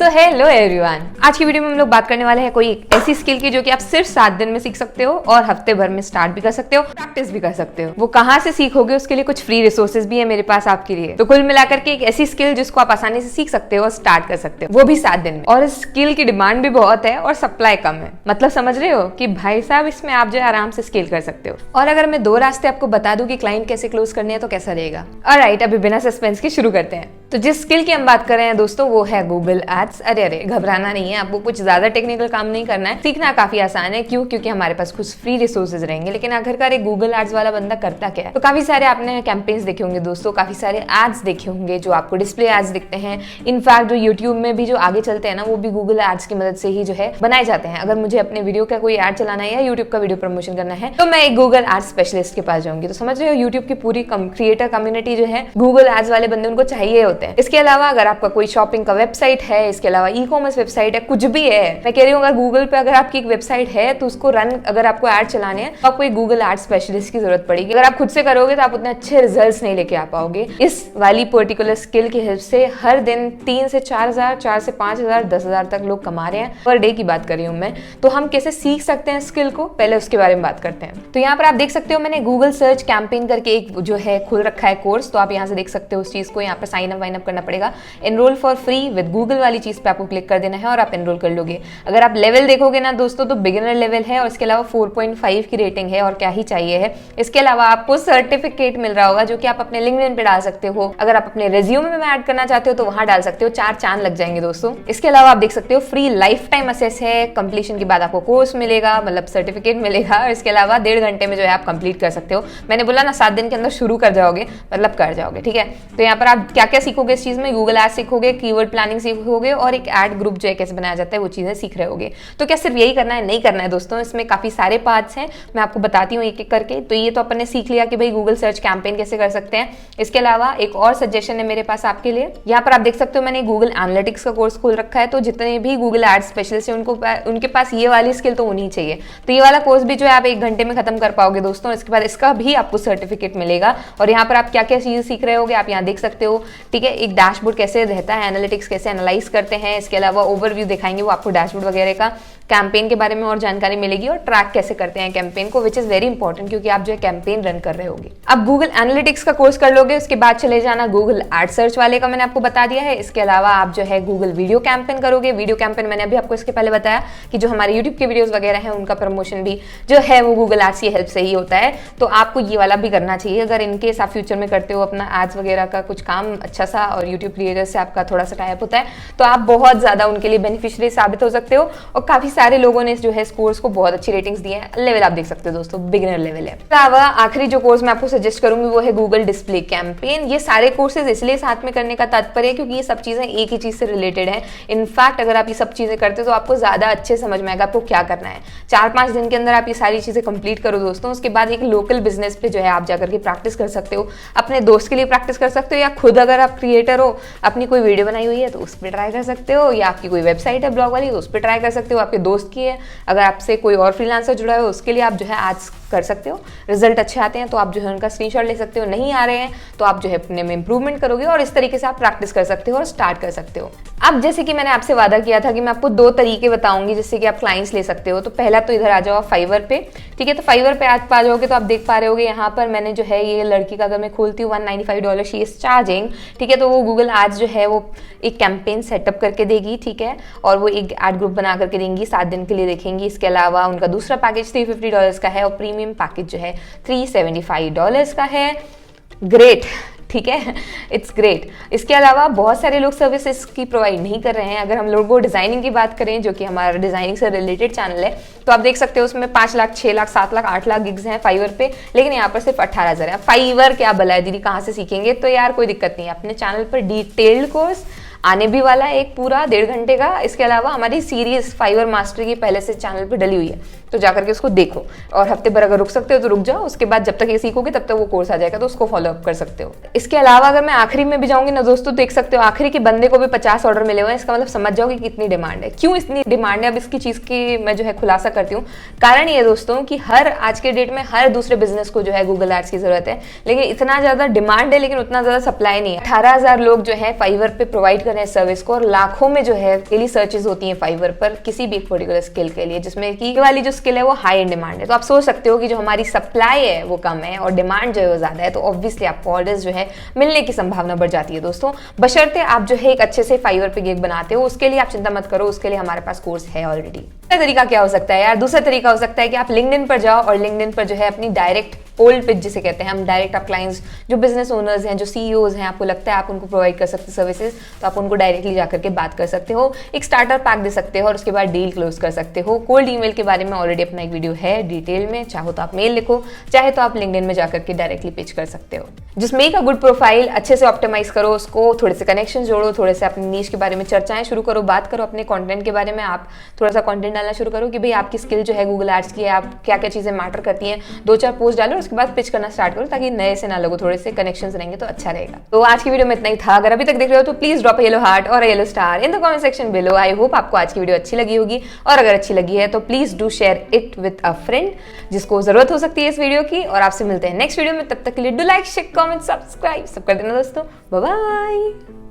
तो hello everyone, आज की वीडियो में हम लोग बात करने वाले हैं कोई ऐसी स्किल की जो कि आप सिर्फ 7 दिन में सीख सकते हो और हफ्ते भर में स्टार्ट भी कर सकते हो, प्रैक्टिस भी कर सकते हो। वो कहाँ से सीखोगे उसके लिए कुछ फ्री रिसोर्सेज भी है मेरे पास आपके लिए। तो कुल मिलाकर के एक ऐसी स्किल जिसको आप आसानी से सीख सकते हो और स्टार्ट कर सकते हो, वो भी 7 दिन में। और इस स्किल की डिमांड भी बहुत है और सप्लाई कम है। मतलब समझ रहे हो कि भाई साहब इसमें आप जो है आराम से स्केल कर सकते हो। और अगर मैं 2 रास्ते आपको बता दूं कि क्लाइंट कैसे क्लोज करने हैं तो कैसा रहेगा। ऑलराइट, अभी बिना सस्पेंस के शुरू करते हैं। तो जिस स्किल की हम बात कर रहे हैं दोस्तों वो है गूगल एड्स। अरे घबराना नहीं है, आपको कुछ ज्यादा टेक्निकल काम नहीं करना है, सीखना काफी आसान है। क्यों? क्योंकि हमारे पास कुछ फ्री रिसोर्सेज रहेंगे। लेकिन आखिरकार एक गूगल एड्स वाला बंदा करता क्या है? तो काफी सारे आपने कैंपेन्स देखे होंगे दोस्तों, काफी सारे एड्स देखे होंगे जो आपको डिस्प्ले एड्स दिखते हैं। इनफैक्ट जो यूट्यूब में भी जो आगे चलते हैं ना, वो भी गूगल एड्स की मदद से ही जो है बनाए जाते हैं। अगर मुझे अपने वीडियो का कोई एड चलाना है या यूट्यूब का वीडियो प्रमोशन करना है तो मैं एक गूगल एड्स स्पेशलिस्ट के पास जाऊंगी। तो समझ रहे हो, यूट्यूब की पूरी क्रिएटर कम्युनिटी जो है गूगल एड्स वाले बंदे उनको चाहिए होते हैं। इसके अलावा अगर आपका कोई शॉपिंग का वेबसाइट है, इसके अलावा ई कॉमर्स वेबसाइट है, कुछ भी है, मैं कह रही हूँ अगर गूगल पे अगर आपकी एक वेबसाइट है तो उसको रन अगर आपको ऐड चलाने हैं तो आपको एक गूगल एड स्पेशलिस्ट की जरूरत पड़ेगी। अगर आप खुद से करोगे तो आप उतने अच्छे रिजल्ट्स नहीं लेके आ पाओगे। इस वाली पर्टिकुलर स्किल की हेल्प से हर दिन 3 से 4,000, 4 से 5,000, 10,000 तक लोग कमा रहे हैं। पर डे की बात कर रही हूँ मैं। तो हम कैसे सीख सकते हैं स्किल को, पहले उसके बारे में बात करते हैं। तो यहाँ पर आप देख सकते हो मैंने गूगल सर्च कैंपेन करके एक जो है खुल रखा है कोर्स। तो आप यहाँ से देख सकते हो उस चीज को। यहाँ पर साइन अप वाइन अप करना पड़ेगा। Enrol for free with Google वाली चीज पे आपको क्लिक कर देना है और आप एनरोल कर लोगे। अगर आप लेवल देखोगे ना दोस्तों तो बिगिनर लेवल है और इसके अलावा 4.5 की रेटिंग है और क्या ही चाहिए है। इसके अलावा आपको सर्टिफिकेट मिल रहा होगा जो कि आप अपने लिंक्डइन पे डाल सकते हो। अगर आप अपने रिज्यूमे में ऐड करना चाहते हो तो वहां डाल सकते हो। 4 चांद लग जाएंगे दोस्तों। इसके अलावा आप देख सकते हो फ्री लाइफ टाइम असेस है। कंप्लीशन के बाद आपको कोर्स मिलेगा, मतलब सर्टिफिकेट मिलेगा। और इसके अलावा 1.5 घंटे में जो है आप कंप्लीट कर सकते हो। मैंने बोला ना 7 दिन के अंदर शुरू कर जाओगे, मतलब कर जाओगे, ठीक है। तो यहाँ पर आप क्या क्या सीखोगे इस चीज में? गूगल एड्स सीखोगे, कीवर्ड प्लानिंग सीखोगे और एक एड ग्रुप जो है कैसे बनाया जाता है वो चीजें सीख रहे होगे। तो क्या सिर्फ यही करना है? नहीं करना है दोस्तों। इसमें काफी सारे पार्ट्स हैं, मैं आपको बताती हूँ एक एक करके। तो ये तो अपन ने सीख लिया कि भाई गूगल सर्च कैंपेन कैसे कर सकते हैं। इसके अलावा एक और सजेशन है मेरे पास आपके लिए। यहाँ पर आप देख सकते हो मैंने गूगल एनालिटिक्स का कोर्स खोल रखा है। तो जितने भी गूगल एड्स स्पेशलिस्ट है उनके पास ये वाली स्किल तो होनी चाहिए। तो ये वाला कोर्स भी जो है आप 1 घंटे में खत्म कर पाओगे दोस्तों। इसके बाद इसका भी आपको सर्टिफिकेट मिलेगा। और यहाँ पर आप क्या क्या चीजें सीख रहे होगे आप यहाँ देख सकते हो, ठीक है। एक डैशबोर्ड कैसे रहता है, एनालिटिक्स कैसे एनालाइज करते हैं। इसके अलावा ओवरव्यू दिखाएंगे वो आपको डैशबोर्ड वगैरह का। कैंपेन के बारे में और जानकारी मिलेगी और ट्रैक कैसे करते हैं कैंपेन को, विच इज वेरी इंपॉर्टेंट क्योंकि आप जो है कैंपेन रन कर रहे होगे। अब गूगल एनालिटिक्स का कोर्स कर लोगे, उसके बाद चले जाना गूगल एड सर्च वाले का, मैंने आपको बता दिया है। इसके अलावा आप जो है गूगल वीडियो कैंपेन करोगे। वीडियो कैंपेन मैंने अभी आपको इसके पहले बताया कि जो हमारे यूट्यूब के वीडियोस वगैरह हैं उनका प्रमोशन भी जो है वो गूगल एड्स की हेल्प से ही होता है। तो आपको ये वाला भी करना चाहिए अगर इनकेस आप फ्यूचर में करते हो अपना एड्स वगैरह का कुछ काम अच्छा सा और यूट्यूब क्रिएटर से आपका थोड़ा सा टाइप होता है तो आप बहुत ज्यादा उनके लिए बेनिफिशियरी साबित हो सकते हो। और काफी सारे लोगों ने जो है इस कोर्स को बहुत अच्छी रेटिंग्स दी है। लेवल आप देख सकते हो दोस्तों, बिगिनर लेवल है। अलावा आखिरी जो कोर्स मैं आपको सजेस्ट करूंगी वो है गूगल डिस्प्ले कैंपेन। ये सारे कोर्सेज इसलिए साथ में करने का तात्पर्य है क्योंकि ये सब चीजें एक ही चीज से रिलेटेड है। इनफैक्ट अगर आप ये सब चीजें करते हो तो आपको ज्यादा अच्छे समझ में आएगा आपको क्या करना है। 4-5 दिन के अंदर आप ये सारी चीजें कंप्लीट करो दोस्तों। उसके बाद एक लोकल बिजनेस पे जो है आप जाकर के प्रैक्टिस कर सकते हो। अपने दोस्त के लिए प्रैक्टिस कर सकते हो या खुद अगर आप क्रिएटर हो, अपनी कोई वीडियो बनाई हुई है तो उस पर ट्राई कर सकते हो, या आपकी कोई वेबसाइट है ब्लॉग वाली तो उस पर ट्राई कर सकते हो। आपके दोस्त की है, अगर आपसे कोई और फ्रीलांसर जुड़ा है उसके लिए आप जो है आज कर सकते हो। रिजल्ट अच्छे आते हैं तो आप जो है उनका स्क्रीनशॉट ले सकते हो। नहीं आ रहे हैं तो आप जो है अपने में इंप्रूवमेंट करोगे और इस तरीके से आप प्रैक्टिस कर सकते हो और स्टार्ट कर सकते हो। अब जैसे कि मैंने आपसे वादा किया था कि मैं आपको 2 तरीके बताऊंगी जिससे कि आप क्लाइंट्स ले सकते हो। तो पहला तो इधर आ जाओ फाइवर पे, ठीक है। तो फाइवर पे आज पा जाओगे तो आप देख पा रहे होगे यहाँ पर मैंने जो है ये लड़की का अगर मैं खोलती हूँ $195 शी इज चार्जिंग, ठीक है। तो वो गूगल आज जो है वो एक कैंपेन सेटअप करके देगी, ठीक है। और वो एक एड ग्रुप बना करके देंगी, 7 दिन के लिए देखेंगी। इसके अलावा उनका दूसरा पैकेज $350 का है और प्रीमियम पैकेज जो है $375 का है। ग्रेट, ठीक है, इट्स ग्रेट। इसके अलावा बहुत सारे लोग सर्विसेज की प्रोवाइड नहीं कर रहे हैं। अगर हम लोगों डिजाइनिंग की बात करें जो कि हमारा डिजाइनिंग से रिलेटेड चैनल है तो आप देख सकते हो उसमें 5 लाख, 6 लाख, 7 लाख, 8 लाख गिग्स हैं फाइवर पे। लेकिन यहाँ पर सिर्फ 18,000 है। फाइवर क्या भला है दीदी, कहाँ से सीखेंगे? तो यार कोई दिक्कत नहीं है, अपने चैनल पर डिटेल्ड कोर्स आने भी वाला है एक पूरा 1.5 घंटे का। इसके अलावा हमारी सीरीज फाइवर मास्टर की पहले से चैनल पे डली हुई है तो जाकर के उसको देखो और हफ्ते भर अगर रुक सकते हो तो रुक जाओ। उसके बाद जब तक ये सीखोगे तब तक वो कोर्स आ जाएगा तो उसको फॉलो अप कर सकते हो। इसके अलावा अगर मैं आखिरी में भी जाऊंगी ना दोस्तों, देख सकते हो आखिरी के बंदे को भी 50 ऑर्डर मिले हुए हैं। इसका मतलब समझ जाओ कि कितनी डिमांड है। क्यों इतनी डिमांड है अब इसकी चीज की मैं जो है खुलासा करती हूँ। कारण ये दोस्तों कि हर आज के डेट में हर दूसरे बिजनेस को जो है गूगल एड्स की जरूरत है, लेकिन इतना ज्यादा डिमांड है लेकिन उतना ज्यादा सप्लाई नहीं है। 18,000 लोग जो है फाइवर पे प्रोवाइड कर रहे हैं सर्विस को, और लाखों में जो है डेली सर्चेज होती हैं फाइवर पर किसी भी एक पर्टिकुलर स्किल के लिए, जिसमें कि वाली जो स्किल है वो हाई इन डिमांड है। तो आप सोच सकते हो कि जो हमारी सप्लाई है वो कम है और डिमांड जो है वो ज्यादा है, तो ऑब्वियसली आपको ऑर्डर्स जो है मिलने की संभावना बढ़ जाती है दोस्तों। बशर्ते आप जो है एक अच्छे से फाइवर पे गिग बनाते हो, उसके लिए आप चिंता मत करो, उसके लिए हमारे पास कोर्स है ऑलरेडी। दूसरा तरीका क्या हो सकता है यार? दूसरा तरीका हो सकता है कि आप लिंक्डइन पर जाओ और लिंक्डइन पर जो है अपनी डायरेक्ट कोल्ड पिच जिसे कहते हैं हम, डायरेक्ट आप क्लाइंट्स जो बिजनेस ओनर्स हैं, जो सीईओज हैं, आपको लगता है आप उनको प्रोवाइड कर सकते सर्विसेज, तो आप उनको डायरेक्टली जाकर के बात कर सकते हो, एक स्टार्टर पैक दे सकते हो और उसके बाद डील क्लोज कर सकते हो। कोल्ड ईमेल के बारे में ऑलरेडी अपना एक वीडियो है डिटेल में, चाहो तो आप मेल लिखो, चाहे तो आप लिंक्डइन में जाकर के डायरेक्टली पिच कर सकते हो। Just make a good profile, अच्छे से ऑप्टिमाइज करो उसको, थोड़े से कनेक्शन जोड़ो, थोड़े से अपनी नीश के बारे में चर्चाएं शुरू करो, बात करो अपने कंटेंट के बारे में, आप थोड़ा सा कंटेंट डालना शुरू करो कि भाई आपकी स्किल जो है गूगल एड्स की है, आप क्या क्या चीजें मैटर करती हैं, 2-4 पोस्ट डालो और उसके बाद पिच करना स्टार्ट करो, ताकि नए से ना लगो, थोड़े से कनेक्शंस रहेंगे तो अच्छा रहेगा। तो आज की वीडियो में इतना ही था। अगर अभी तक देख रहे हो तो please drop a yellow heart और a yellow star in the comment section below. I hope आपको आज की वीडियो अच्छी लगी होगी, और अगर अच्छी लगी है तो please do share it with a friend जिसको जरूरत हो सकती है इस वीडियो की। और आपसे मिलते हैं नेक्स्ट वीडियो में, तब तक के लिए do like, share, comment, subscribe सब कर देना दोस्तों। Bye bye.